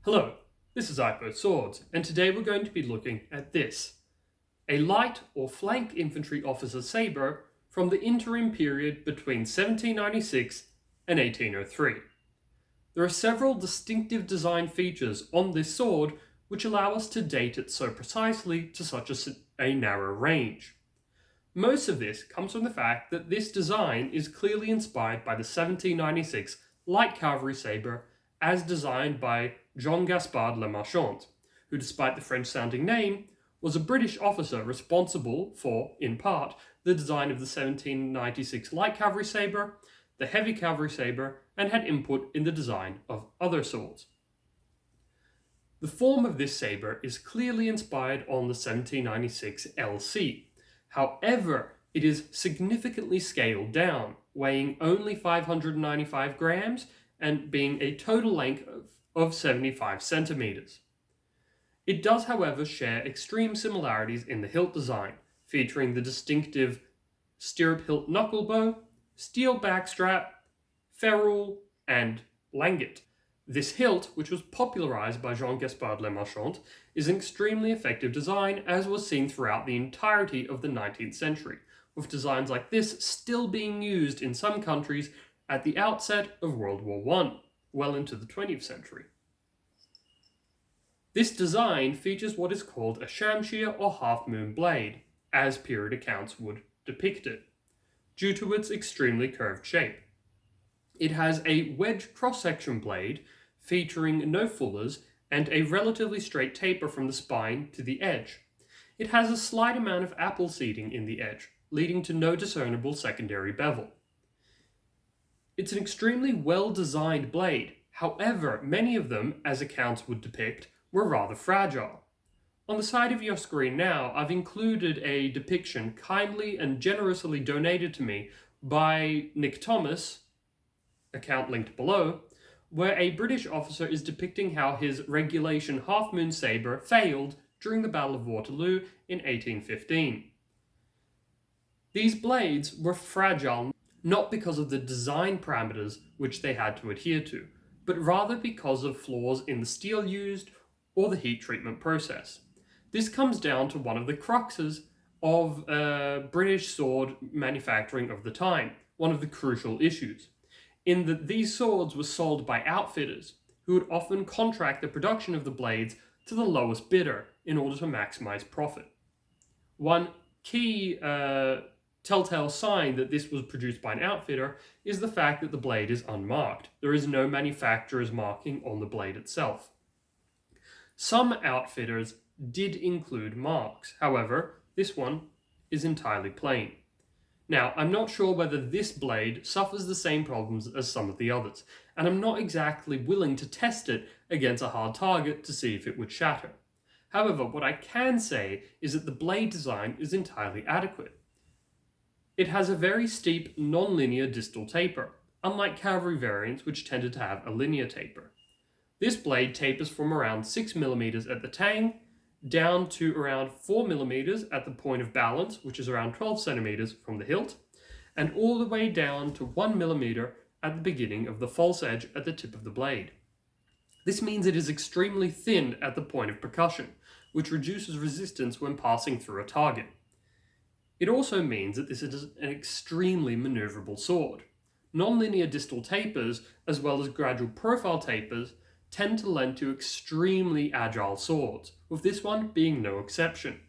Hello, this is iPo Swords, and today we're going to be looking at this. A light or flank infantry officer sabre from the interim period between 1796 and 1803. There are several distinctive design features on this sword which allow us to date it so precisely to such a narrow range. Most of this comes from the fact that this design is clearly inspired by the 1796 light cavalry sabre as designed by Jean-Gaspard Le Marchand, who, despite the French-sounding name, was a British officer responsible for, in part, the design of the 1796 light cavalry sabre, the heavy cavalry sabre, and had input in the design of other swords. The form of this sabre is clearly inspired on the 1796 LC. However, it is significantly scaled down, weighing only 595 grams and being a total length of 75 centimeters. It does, however, share extreme similarities in the hilt design, featuring the distinctive stirrup hilt knuckle bow, steel backstrap, ferrule, and langet. This hilt, which was popularized by Jean-Gaspard Le Marchand, is an extremely effective design, as was seen throughout the entirety of the 19th century, with designs like this still being used in some countries at the outset of World War I, well into the 20th century. This design features what is called a Shamshir or half-moon blade, as period accounts would depict it, due to its extremely curved shape. It has a wedge cross-section blade featuring no fullers and a relatively straight taper from the spine to the edge. It has a slight amount of apple seating in the edge, leading to no discernible secondary bevel. It's an extremely well-designed blade. However, many of them, as accounts would depict, were rather fragile. On the side of your screen now, I've included a depiction kindly and generously donated to me by Nick Thomas, account linked below, where a British officer is depicting how his regulation half-moon sabre failed during the Battle of Waterloo in 1815. These blades were fragile not because of the design parameters which they had to adhere to, but rather because of flaws in the steel used or the heat treatment process. This comes down to one of the cruxes of British sword manufacturing of the time, one of the crucial issues, in that these swords were sold by outfitters who would often contract the production of the blades to the lowest bidder in order to maximize profit. One key telltale sign that this was produced by an outfitter is the fact that the blade is unmarked. There is no manufacturer's marking on the blade itself. Some outfitters did include marks, however, this one is entirely plain. Now, I'm not sure whether this blade suffers the same problems as some of the others, and I'm not exactly willing to test it against a hard target to see if it would shatter. However, what I can say is that the blade design is entirely adequate. It has a very steep, non-linear distal taper, unlike cavalry variants which tended to have a linear taper. This blade tapers from around 6mm at the tang, down to around 4mm at the point of balance, which is around 12cm from the hilt, and all the way down to 1mm at the beginning of the false edge at the tip of the blade. This means it is extremely thin at the point of percussion, which reduces resistance when passing through a target. It also means that this is an extremely maneuverable sword. Non-linear distal tapers, as well as gradual profile tapers, tend to lend to extremely agile swords, with this one being no exception.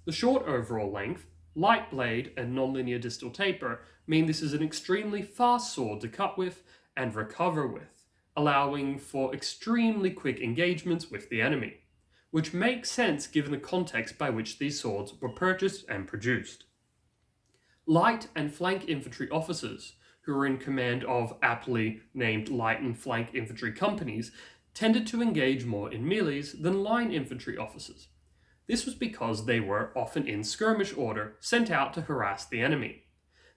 The short overall length, light blade, and non-linear distal taper mean this is an extremely fast sword to cut with and recover with, allowing for extremely quick engagements with the enemy, which makes sense given the context by which these swords were purchased and produced. Light and flank infantry officers, who were in command of aptly named Light and Flank Infantry companies, tended to engage more in melees than line infantry officers. This was because they were often in skirmish order, sent out to harass the enemy.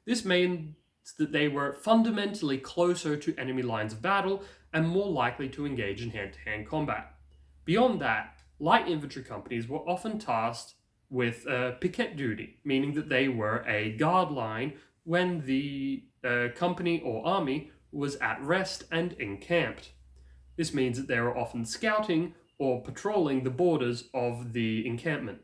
This means that they were fundamentally closer to enemy lines of battle and more likely to engage in hand-to-hand combat. Beyond that, light infantry companies were often tasked with picket duty, meaning that they were a guard line when the company or army was at rest and encamped. This means that they were often scouting or patrolling the borders of the encampment.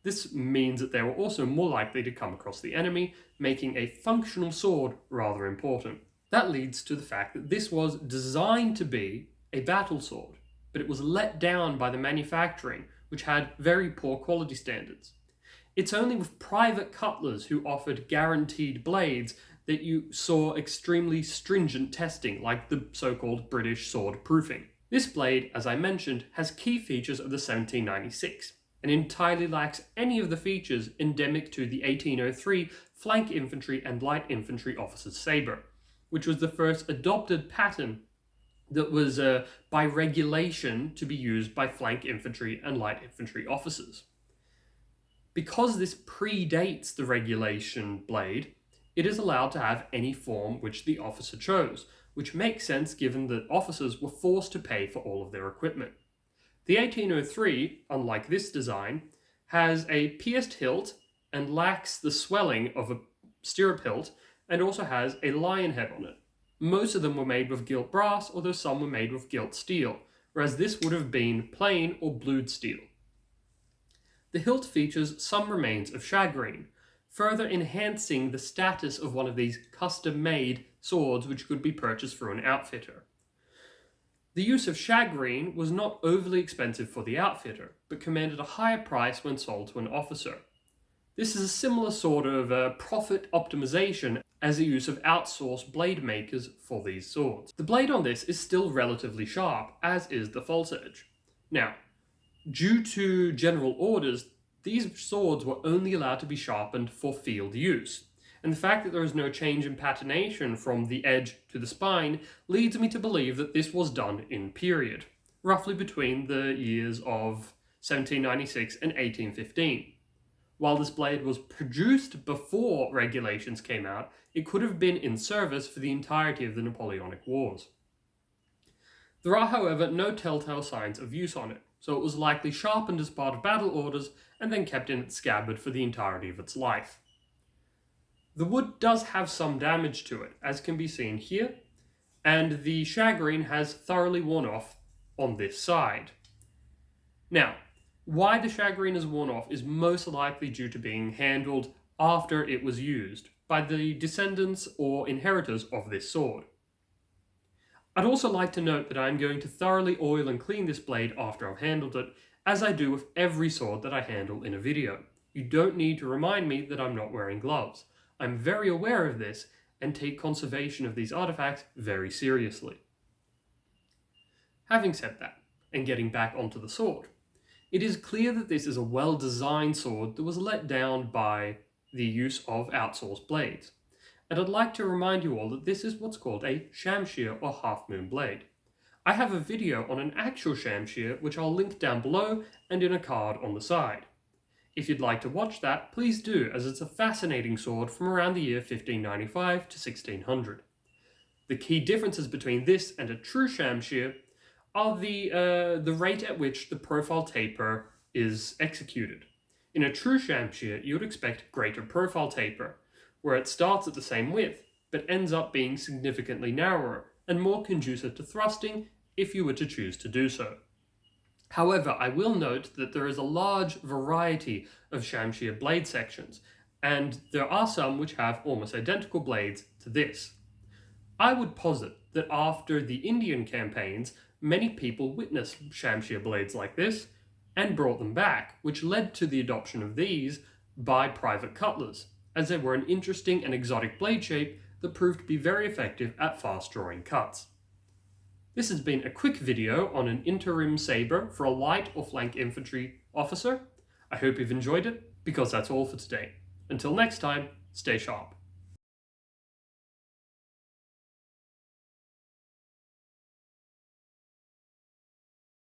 This means that they were also more likely to come across the enemy, making a functional sword rather important. That leads to the fact that this was designed to be a battle sword, but it was let down by the manufacturing, which had very poor quality standards. It's only with private cutlers who offered guaranteed blades that you saw extremely stringent testing, like the so-called British sword proofing. This blade, as I mentioned, has key features of the 1796, and entirely lacks any of the features endemic to the 1803 Flank Infantry and Light Infantry Officers' Sabre, which was the first adopted pattern that was by regulation to be used by Flank Infantry and Light Infantry officers. Because this predates the regulation blade, it is allowed to have any form which the officer chose, which makes sense given that officers were forced to pay for all of their equipment. The 1803, unlike this design, has a pierced hilt and lacks the swelling of a stirrup hilt, and also has a lion head on it. Most of them were made with gilt brass, although some were made with gilt steel, whereas this would have been plain or blued steel. The hilt features some remains of shagreen, further enhancing the status of one of these custom-made swords which could be purchased through an outfitter. The use of shagreen was not overly expensive for the outfitter, but commanded a higher price when sold to an officer. This is a similar sort of profit optimization as the use of outsourced blade makers for these swords. The blade on this is still relatively sharp, as is the false edge. Now, due to general orders, these swords were only allowed to be sharpened for field use, and the fact that there is no change in patination from the edge to the spine leads me to believe that this was done in period, roughly between the years of 1796 and 1815. While this blade was produced before regulations came out, it could have been in service for the entirety of the Napoleonic Wars. There are, however, no telltale signs of use on it, so it was likely sharpened as part of battle orders and then kept in its scabbard for the entirety of its life. The wood does have some damage to it, as can be seen here, and the shagreen has thoroughly worn off on this side. Now, why the shagreen is worn off is most likely due to being handled after it was used by the descendants or inheritors of this sword. I'd also like to note that I'm going to thoroughly oil and clean this blade after I've handled it, as I do with every sword that I handle in a video. You don't need to remind me that I'm not wearing gloves. I'm very aware of this and take conservation of these artifacts very seriously. Having said that, and getting back onto the sword, it is clear that this is a well-designed sword that was let down by the use of outsourced blades. And I'd like to remind you all that this is what's called a Shamshir or half-moon blade. I have a video on an actual Shamshir which I'll link down below and in a card on the side. If you'd like to watch that, please do, as it's a fascinating sword from around the year 1595 to 1600. The key differences between this and a true Shamshir are the rate at which the profile taper is executed. In a true Shamshir, you would expect greater profile taper, where it starts at the same width, but ends up being significantly narrower and more conducive to thrusting if you were to choose to do so. However, I will note that there is a large variety of Shamshir blade sections, and there are some which have almost identical blades to this. I would posit that after the Indian campaigns, many people witnessed Shamshir blades like this and brought them back, which led to the adoption of these by private cutlers, as they were an interesting and exotic blade shape that proved to be very effective at fast drawing cuts. This has been a quick video on an interim sabre for a light or flank infantry officer. I hope you've enjoyed it, because that's all for today. Until next time, stay sharp.